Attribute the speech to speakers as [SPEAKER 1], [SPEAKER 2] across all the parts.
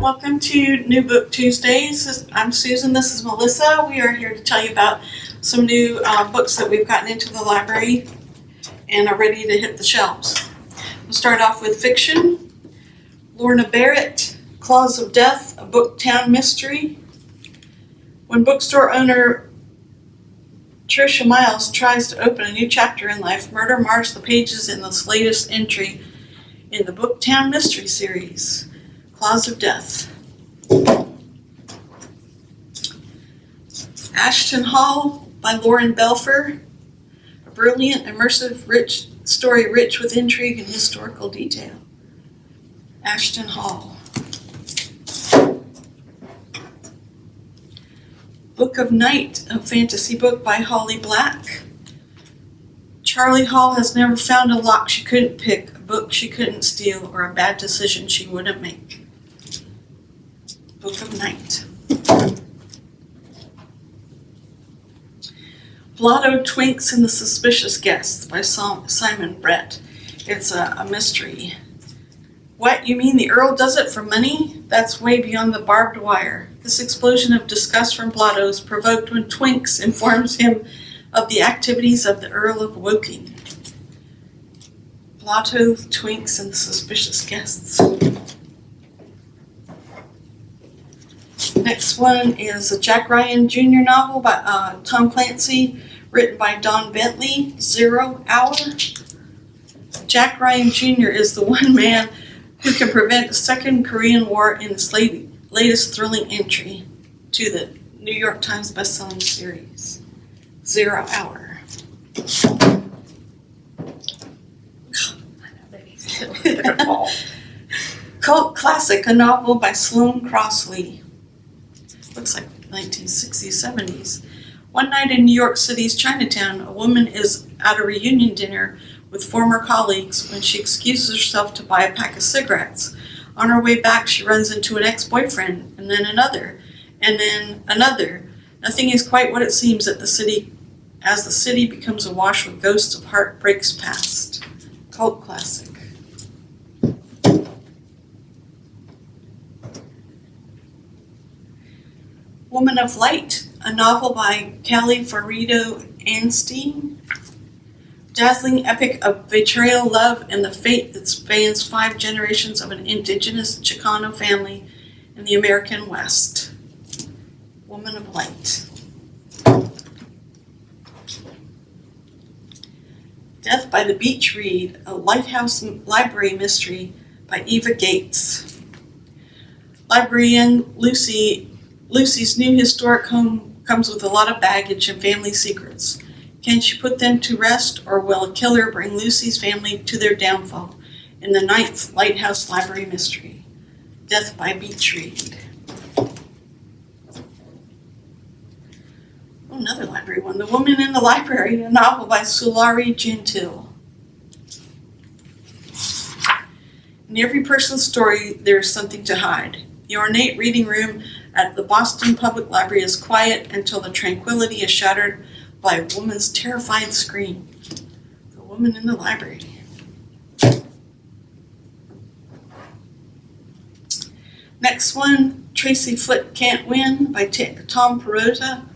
[SPEAKER 1] Welcome to New Book Tuesdays. I'm Susan, this is Melissa. We are here to tell you about some new books that we've gotten into the library and are ready to hit the shelves. We'll start off with fiction. Lorna Barrett, Claws of Death, a Booktown mystery. When bookstore owner Tricia Miles tries to open a new chapter in life, murder mars the pages in this latest entry in the Booktown mystery series. Claws of Death. Ashton Hall by Lauren Belfer. A brilliant, immersive, rich story rich with intrigue and historical detail. Ashton Hall. Book of Night, a fantasy book by Holly Black. Charlie Hall has never found a lock she couldn't pick, a book she couldn't steal, or a bad decision she wouldn't make. Book of Night. Blotto, Twinks, and the Suspicious Guests by Simon Brett. It's a mystery. What, you mean the Earl does it for money? That's way beyond the barbed wire. This explosion of disgust from Blotto is provoked when Twinks informs him of the activities of the Earl of Woking. Blotto, Twinks, and the Suspicious Guests. Next one is a Jack Ryan Jr. novel by Tom Clancy, written by Don Bentley, 0 Hour. Jack Ryan Jr. is the one man who can prevent the Second Korean War in this latest thrilling entry to the New York Times bestselling series, 0 Hour. Cult Classic, a novel by Sloane Crossley. Looks like 1960s, 70s. One night in New York City's Chinatown, a woman is at a reunion dinner with former colleagues when she excuses herself to buy a pack of cigarettes. On her way back, she runs into an ex-boyfriend, and then another, and then another. Nothing is quite what it seems as the city becomes awash with ghosts of heartbreaks past. Cult classic. Woman of Light, a novel by Kelly Farrido Anstein. Dazzling epic of betrayal, love, and the fate that spans 5 generations of an indigenous Chicano family in the American West. Woman of Light. Death by the Beach Read, a Lighthouse Library mystery by Eva Gates. Librarian Lucy's new historic home comes with a lot of baggage and family secrets. Can she put them to rest, or will a killer bring Lucy's family to their downfall in the 9th Lighthouse Library mystery? Death by Beach Read. Oh, another library one. The Woman in the Library, a novel by Sulari Gentile. In every person's story, there is something to hide. The ornate reading room at the Boston Public Library is quiet until the tranquility is shattered by a woman's terrifying scream. The Woman in the Library. Next one, Tracy Flick Can't Win by Tom Perrotta.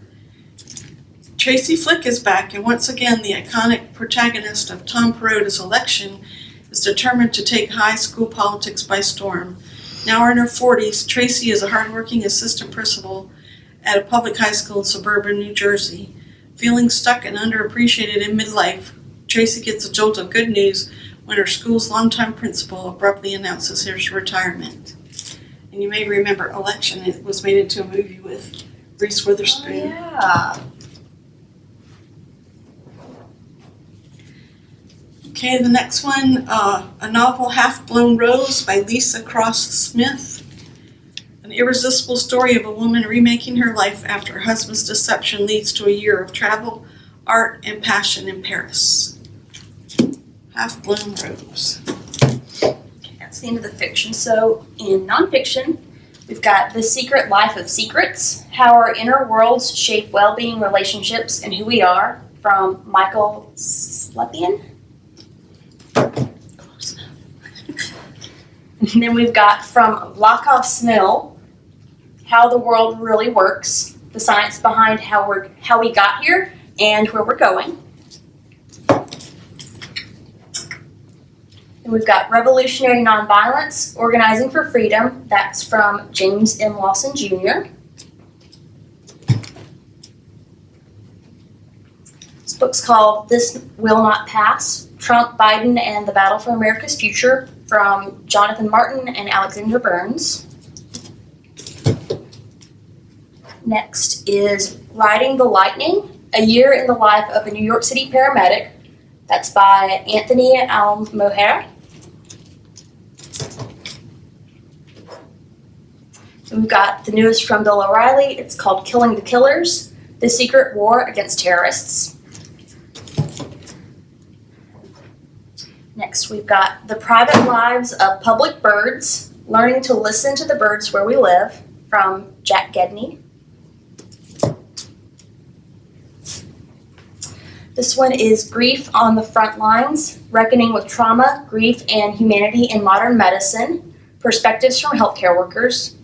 [SPEAKER 1] Tracy Flick is back, and once again the iconic protagonist of Tom Perrotta's election is determined to take high school politics by storm. Now in her 40s, Tracy is a hardworking assistant principal at a public high school in suburban New Jersey. Feeling stuck and underappreciated in midlife, Tracy gets a jolt of good news when her school's longtime principal abruptly announces his retirement. And you may remember Election. It was made into a movie with Reese Witherspoon.
[SPEAKER 2] Oh, yeah.
[SPEAKER 1] Okay, the next one, a novel, Half-Blown Rose by Lisa Cross Smith. An irresistible story of a woman remaking her life after her husband's deception leads to a year of travel, art, and passion in Paris. Half-Blown Rose.
[SPEAKER 2] Okay, that's the end of the fiction. So in nonfiction, we've got The Secret Life of Secrets, How Our Inner Worlds Shape Well-Being Relationships and Who We Are, from Michael Slepian.
[SPEAKER 1] Close enough.
[SPEAKER 2] And then we've got from Vlasov Smil, How the World Really Works, the science behind how we got here and where we're going. And we've got Revolutionary Nonviolence, Organizing for Freedom. That's from James M. Lawson Jr. This book's called This Will Not Pass, Trump, Biden, and the Battle for America's Future from Jonathan Martin and Alexander Burns. Next is Riding the Lightning, A Year in the Life of a New York City Paramedic. That's by Anthony Almohera. We've got the newest from Bill O'Reilly. It's called Killing the Killers, The Secret War Against Terrorists. Next, we've got The Private Lives of Public Birds, Learning to Listen to the Birds Where We Live, from Jack Gedney. This one is Grief on the Front Lines, Reckoning with Trauma, Grief, and Humanity in Modern Medicine, Perspectives from Healthcare Workers.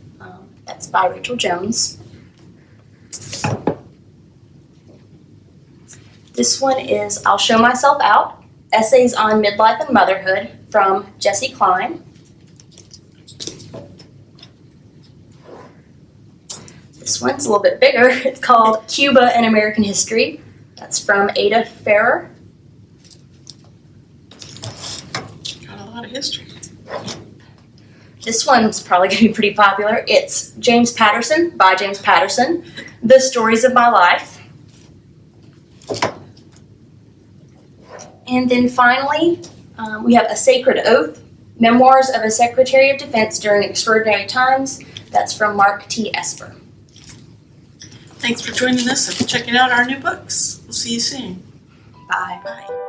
[SPEAKER 2] That's by Rachel Jones. This one is I'll Show Myself Out, Essays on Midlife and Motherhood, from Jessie Klein. This one's a little bit bigger. It's called Cuba and American History. That's from Ada Ferrer.
[SPEAKER 1] Got a lot of history.
[SPEAKER 2] This one's probably going to be pretty popular. It's James Patterson, by James Patterson, The Stories of My Life. And then finally, we have A Sacred Oath, Memoirs of a Secretary of Defense During Extraordinary Times. That's from Mark T. Esper.
[SPEAKER 1] Thanks for joining us and checking out our new books. We'll see you soon.
[SPEAKER 2] Bye.
[SPEAKER 1] Bye.